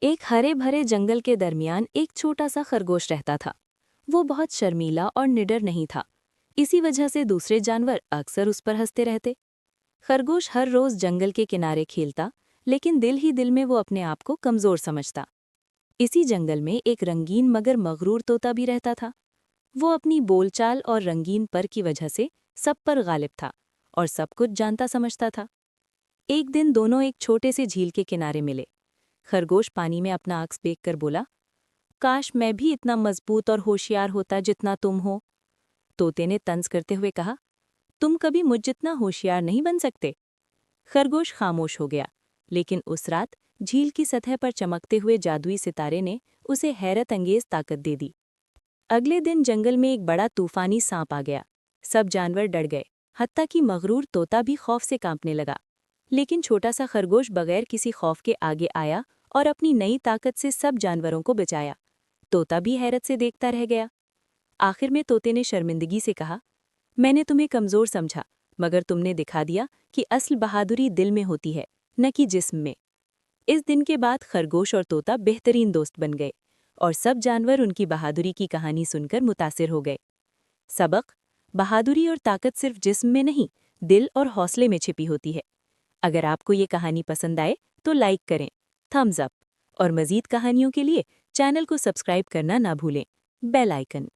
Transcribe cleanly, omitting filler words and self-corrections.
एक हरे भरे जंगल के दरमियान एक छोटा सा खरगोश रहता था। वो बहुत शर्मीला और निडर नहीं था। इसी वजह से दूसरे जानवर अक्सर उस पर हंसते रहते। खरगोश हर रोज जंगल के किनारे खेलता, लेकिन दिल ही दिल में वो अपने आप को कमजोर समझता। इसी जंगल में एक रंगीन मगर मगरूर तोता भी रहता था। वो अपनी बोलचाल और रंगीन पर की वजह से सब पर गालिब था और सब कुछ जानता समझता था। एक दिन दोनों एक छोटे से झील के किनारे मिले। खरगोश पानी में अपना अक्स देखकर बोला, काश मैं भी इतना मजबूत और होशियार होता जितना तुम हो। तोते ने तंज करते हुए कहा, तुम कभी मुझ जितना होशियार नहीं बन सकते। खरगोश खामोश हो गया, लेकिन उस रात झील की सतह पर चमकते हुए जादुई सितारे ने उसे हैरत अंगेज ताकत दे दी। अगले दिन जंगल में एक बड़ा तूफानी सांप आ गया। सब जानवर डर गए, हत्ता कि मगरूर तोता भी खौफ से कांपने लगा। लेकिन छोटा सा खरगोश बगैर किसी खौफ के आगे आया और अपनी नई ताकत से सब जानवरों को बचाया। तोता भी हैरत से देखता रह गया। आखिर में तोते ने शर्मिंदगी से कहा, मैंने तुम्हें कमजोर समझा, मगर तुमने दिखा दिया कि असल बहादुरी दिल में होती है, न कि जिस्म में। इस दिन के बाद खरगोश और तोता बेहतरीन दोस्त बन गए और सब जानवर उनकी बहादुरी की कहानी सुनकर मुतासिर हो गए। सबक: बहादुरी और ताकत सिर्फ जिस्म में नहीं, दिल और हौसले में छिपी होती है। अगर आपको ये कहानी पसंद आए तो लाइक करें, थम्स अप, और मज़ीद कहानियों के लिए चैनल को सब्सक्राइब करना ना भूलें। Bell icon.